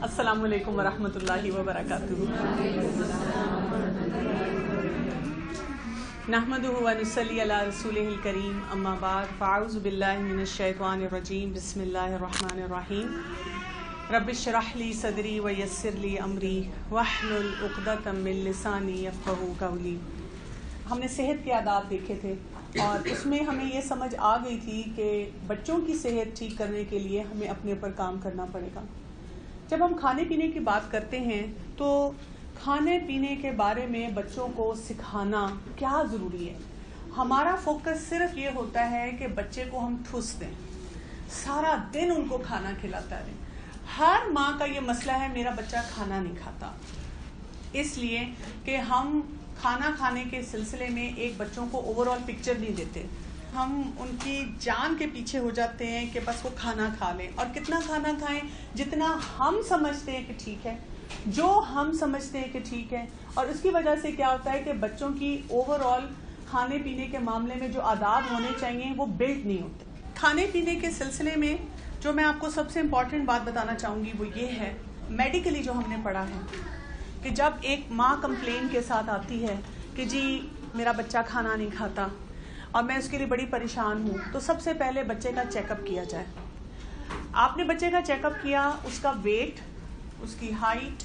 السلام علیکم ورحمۃ اللہ وبرکاتہ. نحمدہ ونصلی علی رسولہ الکریم، اما بعد، فاعوذ باللہ من الشیطان الرجیم، بسم اللہ الرحمن الرحیم. رب اشرح لی صدری ویسر لی امری واحلل عقدۃ من لسانی یفقہوا قولی. ہم نے صحت کے آداب دیکھے تھے اور اس میں ہمیں یہ سمجھ آ گئی تھی کہ بچوں کی صحت ٹھیک کرنے کے لیے ہمیں اپنے اوپر کام کرنا پڑے گا. جب ہم کھانے پینے کی بات کرتے ہیں تو کھانے پینے کے بارے میں بچوں کو سکھانا کیا ضروری ہے. ہمارا فوکس صرف یہ ہوتا ہے کہ بچے کو ہم ٹھوس دیں، سارا دن ان کو کھانا کھلاتا رہیں. ہر ماں کا یہ مسئلہ ہے میرا بچہ کھانا نہیں کھاتا، اس لیے کہ ہم کھانا کھانے کے سلسلے میں ایک بچوں کو اوور آل پکچر نہیں دیتے. ہم ان کی جان کے پیچھے ہو جاتے ہیں کہ بس وہ کھانا کھا لیں، اور کتنا کھانا کھائیں جتنا ہم سمجھتے ہیں کہ ٹھیک ہے، جو ہم سمجھتے ہیں کہ ٹھیک ہے. اور اس کی وجہ سے کیا ہوتا ہے کہ بچوں کی اوور آل کھانے پینے کے معاملے میں جو آداب ہونے چاہیے وہ بلڈ نہیں ہوتے. کھانے پینے کے سلسلے میں جو میں آپ کو سب سے امپورٹنٹ بات بتانا چاہوں گی وہ یہ ہے، میڈیکلی جو ہم نے پڑھا ہے کہ جب ایک ماں کمپلین کے ساتھ آتی ہے کہ جی میرا بچہ کھانا نہیں کھاتا اور میں اس کے لیے بڑی پریشان ہوں، تو سب سے پہلے بچے کا چیک اپ کیا جائے. آپ نے بچے کا چیک اپ کیا، اس کا ویٹ، اس کی ہائٹ،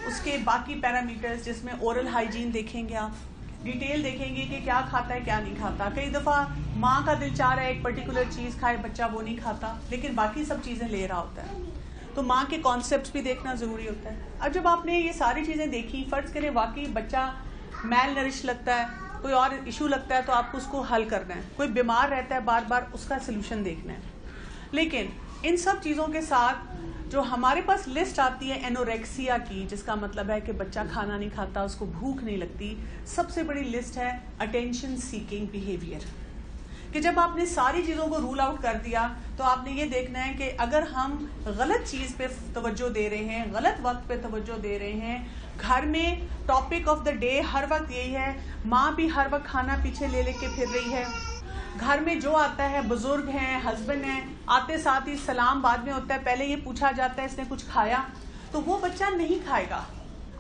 اس کے باقی پیرامیٹرز جس میں اورل ہائیجین دیکھیں گے، آپ ڈیٹیل دیکھیں گے کہ کیا کھاتا ہے کیا نہیں کھاتا. کئی دفعہ ماں کا دل چاہ رہا ہے ایک پرٹیکولر چیز کھائے، بچہ وہ نہیں کھاتا لیکن باقی سب چیزیں لے رہا ہوتا ہے، تو ماں کے کانسیپٹس بھی دیکھنا ضروری ہوتا ہے. اب جب آپ نے یہ ساری چیزیں دیکھی، فرض کریں واقعی بچہ میل نرش لگتا ہے، کوئی اور ایشو لگتا ہے، تو آپ کو اس کو حل کرنا ہے. کوئی بیمار رہتا ہے بار بار، اس کا سلوشن دیکھنا ہے. لیکن ان سب چیزوں کے ساتھ جو ہمارے پاس لسٹ آتی ہے اینوریکسیا کی، جس کا مطلب ہے کہ بچہ کھانا نہیں کھاتا، اس کو بھوک نہیں لگتی، سب سے بڑی لسٹ ہے اٹینشن سیکنگ بیہیویئر. کہ جب آپ نے ساری چیزوں کو رول آؤٹ کر دیا تو آپ نے یہ دیکھنا ہے کہ اگر ہم غلط چیز پہ توجہ دے رہے ہیں، غلط وقت پہ توجہ دے رہے ہیں، گھر میں ٹاپک آف دا ڈے ہر وقت یہی ہے، ماں بھی ہر وقت کھانا پیچھے لے لے کے پھر رہی ہے، گھر میں جو آتا ہے، بزرگ ہیں، ہسبینڈ ہیں، آتے ساتھ ہی سلام بعد میں ہوتا ہے، پہلے یہ پوچھا جاتا ہے اس نے کچھ کھایا، تو وہ بچہ نہیں کھائے گا.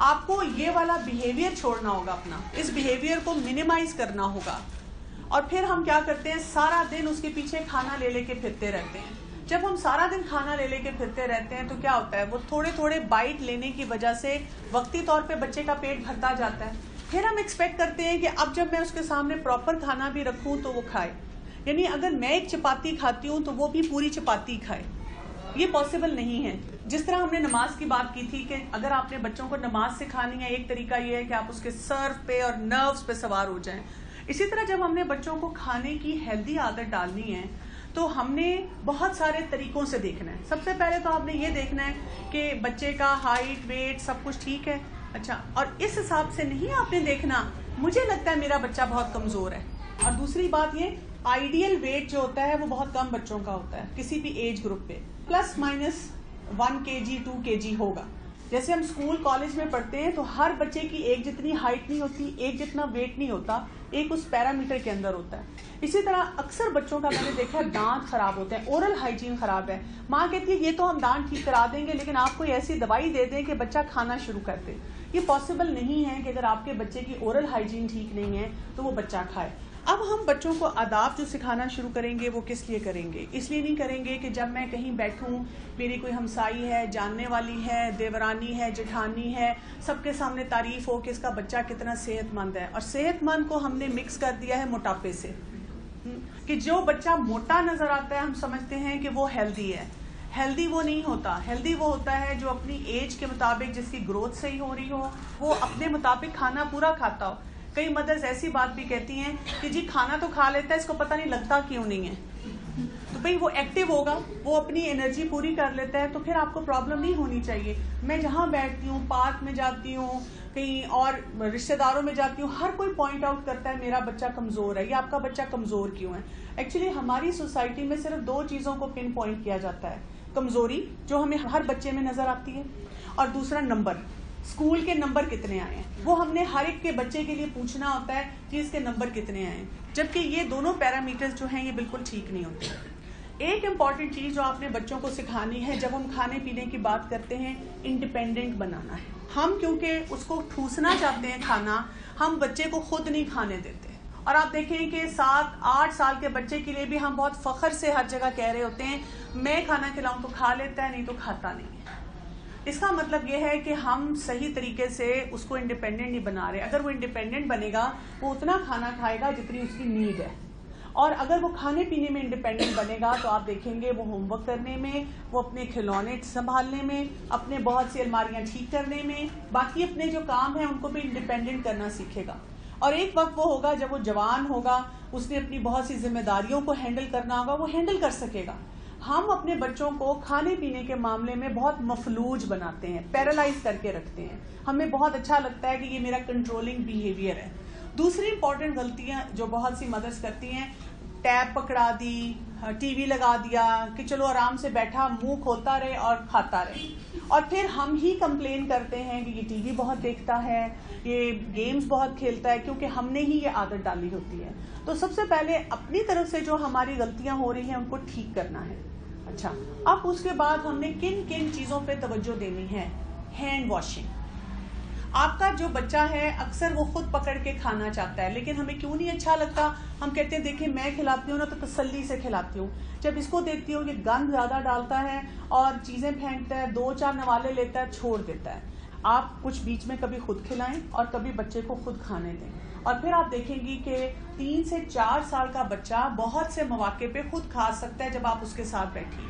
آپ کو یہ والا بیہیویئر چھوڑنا ہوگا، اپنا اس بیہیویئر کو منیمائز کرنا ہوگا. اور پھر ہم کیا کرتے ہیں، سارا دن اس کے پیچھے کھانا لے لے کے پھرتے رہتے ہیں. جب ہم سارا دن کھانا لے لے کے پھرتے رہتے ہیں تو کیا ہوتا ہے، وہ تھوڑے تھوڑے بائٹ لینے کی وجہ سے وقتی طور پہ بچے کا پیٹ بھرتا جاتا ہے. پھر ہم ایکسپیکٹ کرتے ہیں کہ اب جب میں اس کے سامنے پراپر کھانا بھی رکھوں تو وہ کھائے. یعنی اگر میں ایک چپاتی کھاتی ہوں تو وہ بھی پوری چپاتی کھائے. یہ پاسبل نہیں ہے. جس طرح ہم نے نماز کی بات کی تھی کہ اگر آپ نے بچوں کو نماز سکھانی ہے، ایک طریقہ یہ ہے کہ آپ اس کے سر پہ اور نروز پہ سوار ہو جائیں. اسی طرح جب ہم نے بچوں کو کھانے کی ہیلدی عادت ڈالنی ہے تو ہم نے بہت سارے طریقوں سے دیکھنا ہے. سب سے پہلے تو آپ نے یہ دیکھنا ہے کہ بچے کا ہائٹ، ویٹ سب کچھ ٹھیک ہے. اچھا، اور اس حساب سے نہیں آپ نے دیکھنا مجھے لگتا ہے میرا بچہ بہت کمزور ہے. اور دوسری بات یہ، آئیڈیل ویٹ جو ہوتا ہے وہ بہت کم بچوں کا ہوتا ہے کسی بھی ایج گروپ پہ، پلس مائنس 1 kg 2 kg ہوگا. جیسے ہم اسکول کالج میں پڑھتے ہیں تو ہر بچے کی ایک جتنی ہائٹ نہیں ہوتی، ایک جتنا ویٹ نہیں ہوتا، ایک اس پیرامیٹر کے اندر ہوتا ہے. اسی طرح اکثر بچوں کا میں نے دیکھا ہے دانت خراب ہوتے ہیں، اورل ہائیجین خراب ہے. ماں کہتی ہے یہ تو ہم دانت ٹھیک کرا دیں گے لیکن آپ کوئی ایسی دوائی دے دیں کہ بچہ کھانا شروع کر دے. یہ پاسبل نہیں ہے کہ اگر آپ کے بچے کی اورل ہائیجین ٹھیک نہیں ہے تو وہ بچہ کھائے. اب ہم بچوں کو آداب جو سکھانا شروع کریں گے وہ کس لیے کریں گے؟ اس لیے نہیں کریں گے کہ جب میں کہیں بیٹھوں، میری کوئی ہمسائی ہے، جاننے والی ہے، دیورانی ہے، جٹھانی ہے، سب کے سامنے تعریف ہو کہ اس کا بچہ کتنا صحت مند ہے. اور صحت مند کو ہم نے مکس کر دیا ہے موٹاپے سے، کہ جو بچہ موٹا نظر آتا ہے ہم سمجھتے ہیں کہ وہ ہیلدی ہے. ہیلدی وہ نہیں ہوتا. ہیلدی وہ ہوتا ہے جو اپنی ایج کے مطابق، جس کی گروتھ صحیح ہو رہی ہو، وہ اپنے مطابق کھانا پورا کھاتا ہو. کئی مدرز ایسی بات بھی کہتی ہیں کہ جی کھانا تو کھا لیتا ہے، اس کو پتہ نہیں لگتا کیوں نہیں ہے. تو بھئی وہ ایکٹیو ہوگا، وہ اپنی انرجی پوری کر لیتا ہے، تو پھر آپ کو پرابلم نہیں ہونی چاہیے. میں جہاں بیٹھتی ہوں، پارک میں جاتی ہوں، کہیں اور رشتہ داروں میں جاتی ہوں، ہر کوئی پوائنٹ آؤٹ کرتا ہے میرا بچہ کمزور ہے یا آپ کا بچہ کمزور کیوں ہے. ایکچولی ہماری سوسائٹی میں صرف 2 چیزوں کو پن پوائنٹ کیا جاتا ہے، کمزوری جو ہمیں ہر بچے میں نظر آتی ہے، اور دوسرا نمبر، اسکول کے نمبر کتنے آئے ہیں. وہ ہم نے ہر ایک کے بچے کے لیے پوچھنا ہوتا ہے کہ اس کے نمبر کتنے آئے ہیں، جبکہ یہ دونوں پیرامیٹرز جو ہیں یہ بالکل ٹھیک نہیں ہوتے. ایک امپورٹنٹ چیز جو آپ نے بچوں کو سکھانی ہے جب ہم کھانے پینے کی بات کرتے ہیں، انڈیپینڈنٹ بنانا ہے. ہم کیونکہ اس کو ٹھوسنا چاہتے ہیں کھانا، ہم بچے کو خود نہیں کھانے دیتے. اور آپ دیکھیں کہ 7-8 سال کے بچے کے لیے بھی ہم بہت فخر سے ہر جگہ کہہ رہے ہوتے ہیں میں کھانا کھلاؤں تو کھا لیتا ہے، نہیں تو کھاتا نہیں ہے. اس کا مطلب یہ ہے کہ ہم صحیح طریقے سے اس کو انڈیپینڈنٹ نہیں بنا رہے. اگر وہ انڈیپینڈنٹ بنے گا وہ اتنا کھانا کھائے گا جتنی اس کی نیڈ ہے. اور اگر وہ کھانے پینے میں انڈیپینڈنٹ بنے گا تو آپ دیکھیں گے وہ ہوم ورک کرنے میں، وہ اپنے کھلونے سنبھالنے میں، اپنے بہت سی الماریاں ٹھیک کرنے میں، باقی اپنے جو کام ہیں ان کو بھی انڈیپینڈنٹ کرنا سیکھے گا. اور ایک وقت وہ ہوگا جب وہ جوان ہوگا، اس نے اپنی بہت سی ذمہ داریوں کو ہینڈل کرنا ہوگا، وہ ہینڈل کر سکے گا. ہم اپنے بچوں کو کھانے پینے کے معاملے میں بہت مفلوج بناتے ہیں، پیرالائز کر کے رکھتے ہیں. ہمیں بہت اچھا لگتا ہے کہ یہ میرا کنٹرولنگ بیہیویئر ہے. دوسری امپورٹنٹ غلطیاں جو بہت سی مدرس کرتی ہیں، ٹیب پکڑا دی، ٹی وی لگا دیا کہ چلو آرام سے بیٹھا منہ کھولتا رہے اور کھاتا رہے. اور پھر ہم ہی کمپلین کرتے ہیں کہ یہ ٹی وی بہت دیکھتا ہے، یہ گیمز بہت کھیلتا ہے، کیونکہ ہم نے ہی یہ عادت ڈالی ہوتی ہے. تو سب سے پہلے اپنی طرف سے جو ہماری غلطیاں ہو رہی ہیں ان کو ٹھیک کرنا ہے. اچھا، اب اس کے بعد ہم نے کن کن چیزوں پہ توجہ دینی ہے؟ Hand washing. آپ کا جو بچہ ہے اکثر وہ خود پکڑ کے کھانا چاہتا ہے، لیکن ہمیں کیوں نہیں اچھا لگتا؟ ہم کہتے ہیں دیکھیں میں کھلاتی ہوں نا تو تسلی سے کھلاتی ہوں. جب اس کو دیکھتی ہوں یہ گند زیادہ ڈالتا ہے اور چیزیں پھینکتا ہے، 2-4 نوالے لیتا ہے، چھوڑ دیتا ہے. آپ کچھ بیچ میں کبھی خود کھلائیں اور کبھی بچے کو خود کھانے دیں، اور پھر آپ دیکھیں گی کہ 3 سے 4 سال کا بچہ بہت سے مواقع پہ خود کھا سکتا ہے جب آپ اس کے ساتھ بیٹھی.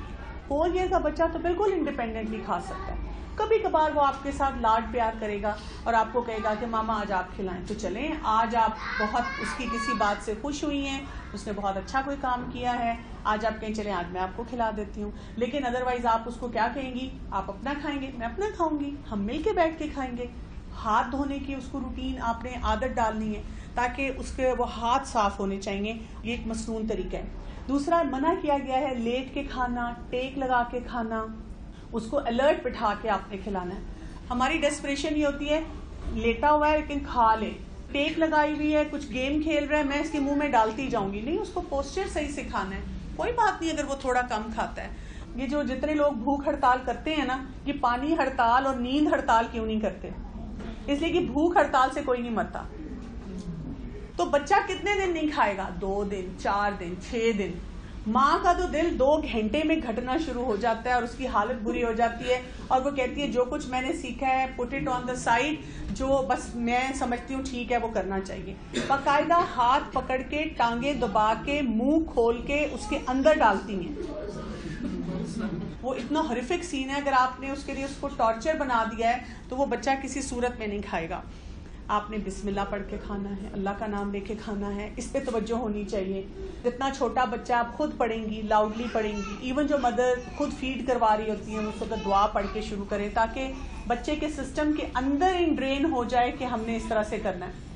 4 ایئر کا بچہ تو بالکل انڈیپینڈنٹلی کھا سکتا ہے. کبھی کبھار وہ آپ کے ساتھ لاڈ پیار کرے گا اور آپ کو کہے گا کہ ماما آج آپ کھلائیں. تو چلیں، آج آپ بہت اس کی کسی بات سے خوش ہوئی ہیں، اس نے بہت اچھا کوئی کام کیا ہے، آج آپ کہیں چلیں آج میں آپ کو کھلا دیتی ہوں. لیکن ادروائز آپ اس کو کیا کہیں گی؟ آپ اپنا کھائیں گے، میں اپنا کھاؤں گی، ہم مل کے بیٹھ کے کھائیں گے. ہاتھ دھونے کی اس کو روٹین آپ نے عادت ڈالنی ہے تاکہ اس کے وہ ہاتھ صاف ہونے چاہیے. یہ ایک مصنون طریقہ ہے. دوسرا، منع کیا گیا ہے لیٹ کے کھانا، ٹیک لگا کے کھانا. اس کو الرٹ بٹھا کے آپ نے کھلانا ہے. ہماری ڈیسپریشن یہ ہوتی ہے لیٹا ہوا ہے لیکن کھا لے، ٹیک لگائی ہوئی ہے، کچھ گیم کھیل رہا ہے، میں اس کے منہ میں ڈالتی جاؤں گی. نہیں، اس کو پوسچر صحیح سکھانا ہے. کوئی بات نہیں اگر وہ تھوڑا کم کھاتا ہے. یہ جو جتنے لوگ بھوک ہڑتال کرتے ہیں نا، یہ پانی ہڑتال اور نیند ہڑتال کیوں نہیں کرتے؟ اس لیے کہ بھوک ہڑتال سے کوئی نہیں مرتا. تو بچہ کتنے دن نہیں کھائے گا؟ 2 دن، 4 دن، 6 دن. ماں کا تو دل 2 گھنٹے میں گھٹنا شروع ہو جاتا ہے اور اس کی حالت بری ہو جاتی ہے، اور وہ کہتی ہے جو کچھ میں نے سیکھا ہے put it on the side, جو بس میں سمجھتی ہوں ٹھیک ہے وہ کرنا چاہیے. باقاعدہ ہاتھ پکڑ کے، ٹانگیں دبا کے، منہ کھول کے اس کے اندر ڈالتی ہیں. وہ اتنا ہارفک سین ہے، اگر آپ نے اس کے لیے اس کو ٹارچر بنا دیا ہے تو وہ بچہ کسی صورت میں نہیں کھائے گا. آپ نے بسم اللہ پڑھ کے کھانا ہے، اللہ کا نام لے کے کھانا ہے، اس پہ توجہ ہونی چاہیے. جتنا چھوٹا بچہ آپ خود پڑھیں گی، لاؤڈلی پڑھیں گی. ایون جو مدر خود فیڈ کروا رہی ہوتی ہیں اس کو دعا پڑھ کے شروع کریں تاکہ بچے کے سسٹم کے اندر انڈرین ہو جائے کہ ہم نے اس طرح سے کرنا ہے.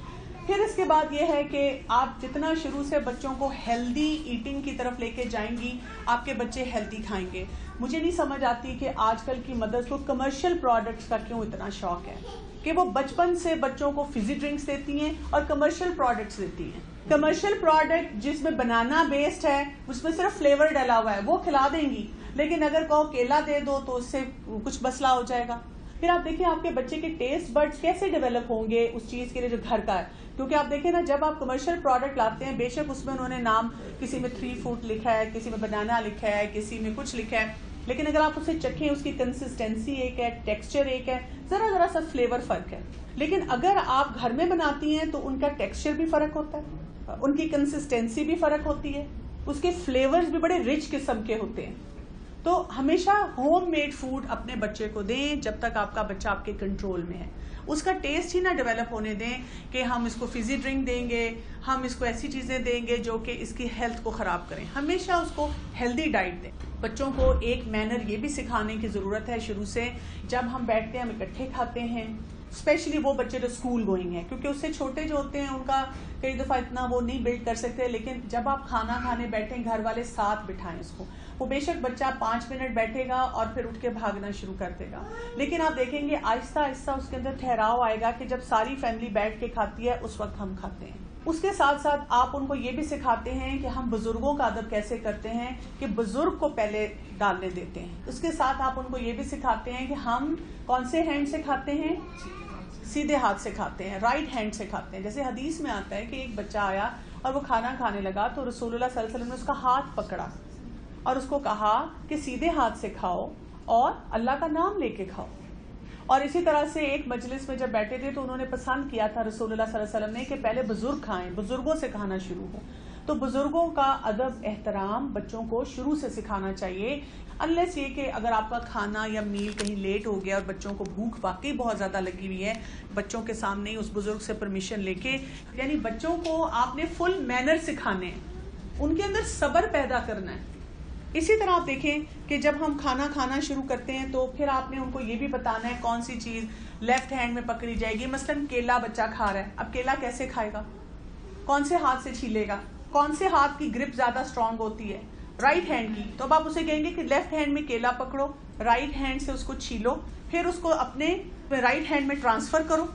پھر اس کے بعد یہ ہے کہ آپ جتنا شروع سے بچوں کو ہیلدی ایٹنگ کی طرف لے کے جائیں گی، آپ کے بچے ہیلدی کھائیں گے. مجھے نہیں سمجھ آتی کہ آج کل کی مدرس کو کمرشل پروڈکٹس کا کیوں اتنا شوق ہے کہ وہ بچپن سے بچوں کو فزی ڈرنکس دیتی ہیں اور کمرشل پروڈکٹس دیتی ہیں. کمرشل پروڈکٹ جس میں بنانا بیسڈ ہے، اس میں صرف فلیور ڈلا ہوا ہے، وہ کھلا دیں گی، لیکن اگر کہو کیلا دے دو تو اس سے کچھ مسئلہ ہو جائے گا. پھر آپ دیکھیں آپ کے بچے کے ٹیسٹ برڈز کیسے ڈیولپ ہوں گے اس چیز کے لیے جو گھر کا ہے. کیونکہ آپ دیکھیں نا، جب آپ کمرشل پروڈکٹ لاتے ہیں، بے شک اس میں انہوں نے نام کسی میں 3 فروٹ لکھا ہے، کسی میں بنانا لکھا ہے، کسی میں کچھ لکھا ہے، لیکن اگر آپ اسے چکھیں اس کی کنسسٹینسی ایک ہے، ٹیکسچر ایک ہے، ذرا سا فلیور فرق ہے. لیکن اگر آپ گھر میں بناتی ہیں تو ان کا ٹیکسچر بھی فرق ہوتا ہے، ان کی کنسسٹینسی بھی فرق ہوتی ہے، اس کے فلیورز بھی بڑے رچ قسم کے ہوتے ہیں. تو ہمیشہ ہوم میڈ فوڈ اپنے بچے کو دیں جب تک آپ کا بچہ آپ کے کنٹرول میں ہے. اس کا ٹیسٹ ہی نہ ڈیولپ ہونے دیں کہ ہم اس کو فزی ڈرنک دیں گے، ہم اس کو ایسی چیزیں دیں گے جو کہ اس کی ہیلتھ کو خراب کریں. ہمیشہ اس کو ہیلدی ڈائٹ دیں. بچوں کو ایک مینر یہ بھی سکھانے کی ضرورت ہے شروع سے، جب ہم بیٹھتے ہیں ہم اکٹھے کھاتے ہیں، اسپیشلی وہ بچے جو اسکول گوئنگ ہیں، کیونکہ اس سے چھوٹے جو ہوتے ہیں ان کا کئی دفعہ اتنا وہ نہیں بلڈ کر سکتے. لیکن جب آپ کھانا کھانے بیٹھیں گھر والے ساتھ بٹھائیں اس کو. وہ بے شک بچہ 5 منٹ بیٹھے گا اور پھر اٹھ کے بھاگنا شروع کر دے گا، لیکن آپ دیکھیں گے آہستہ آہستہ اس کے اندر ٹھہراؤ آئے گا کہ جب ساری فیملی بیٹھ کے کھاتی ہے اس وقت ہم کھاتے ہیں. اس کے ساتھ ساتھ آپ ان کو یہ بھی سکھاتے ہیں کہ ہم بزرگوں کا ادب کیسے کرتے ہیں کہ بزرگ کو پہلے ڈالنے دیتے ہیں. اس کے ساتھ آپ ان کو یہ بھی سکھاتے ہیں کہ ہم کون سے ہینڈ سے کھاتے ہیں؟ سیدھے ہاتھ سے کھاتے ہیں، رائٹ ہینڈ سے کھاتے ہیں. جیسے حدیث میں آتا ہے کہ ایک بچہ آیا اور وہ کھانا کھانے لگا تو رسول اللہ صلی اللہ علیہ وسلم نے اس کا ہاتھ پکڑا اور اس کو کہا کہ سیدھے ہاتھ سے کھاؤ اور اللہ کا نام لے کے کھاؤ. اور اسی طرح سے ایک مجلس میں جب بیٹھے تھے تو انہوں نے پسند کیا تھا رسول اللہ صلی اللہ علیہ وسلم نے کہ پہلے بزرگ کھائیں، بزرگوں سے کھانا شروع ہو. تو بزرگوں کا ادب احترام بچوں کو شروع سے سکھانا چاہیے. انلیس یہ کہ اگر آپ کا کھانا یا میل کہیں لیٹ ہو گیا اور بچوں کو بھوک واقعی بہت زیادہ لگی ہوئی ہے، بچوں کے سامنے ہی اس بزرگ سے پرمیشن لے کے، یعنی بچوں کو آپ نے فل مینر سکھانے ہیں، ان کے اندر صبر پیدا کرنا ہے. اسی طرح آپ دیکھیں کہ جب ہم کھانا کھانا شروع کرتے ہیں تو پھر آپ نے ان کو یہ بھی بتانا ہے کون سی چیز لیفٹ ہینڈ میں پکڑی جائے گی. مثلاً کیلا بچہ کھا رہا ہے، اب کیلا کیسے کھائے گا؟ کون سے ہاتھ سے چھیلے گا؟ کون سے ہاتھ کی گرپ زیادہ اسٹرانگ ہوتی ہے؟ رائٹ ہینڈ کی. تو اب آپ اسے کہیں گے کہ لیفٹ ہینڈ میں کیلا پکڑو، رائٹ ہینڈ سے اس کو چھیلو، پھر اس کو اپنے رائٹ ہینڈ میں ٹرانسفر کرو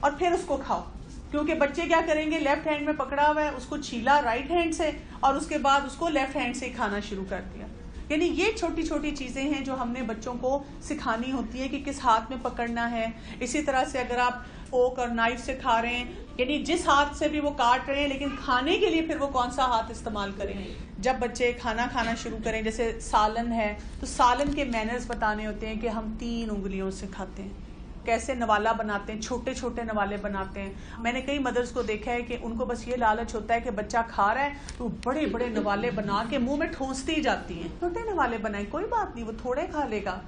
اور پھر اس کو کھاؤ. کیونکہ بچے کیا کریں گے، لیفٹ ہینڈ میں پکڑا ہوا ہے، اس کو چھیلا رائٹ ہینڈ سے اور اس کے بعد اس کو لیفٹ ہینڈ سے کھانا شروع کر دیا. یعنی یہ چھوٹی چھوٹی چیزیں ہیں جو ہم نے بچوں کو سکھانی ہوتی ہیں کہ کس ہاتھ میں پکڑنا ہے. اسی طرح سے اگر آپ فورک اور نائف سے کھا رہے ہیں، یعنی جس ہاتھ سے بھی وہ کاٹ رہے ہیں لیکن کھانے کے لیے پھر وہ کون سا ہاتھ استعمال کریں. جب بچے کھانا کھانا شروع کریں، جیسے سالن ہے تو سالن کے مینرز بتانے ہوتے ہیں کہ ہم 3 انگلیوں سے کھاتے ہیں. کیسے نوالا بناتے ہیں، چھوٹے چھوٹے نوالے بناتے ہیں. میں نے کئی مدرس کو دیکھا ہے کہ ان کو بس یہ لالچ ہوتا ہے کہ بچہ کھا رہا ہے تو بڑے بڑے نوالے بنا کے منہ میں ٹھونستی جاتی ہیں. چھوٹے نوالے بنائیں، کوئی بات نہیں، وہ تھوڑے کھا لے گا.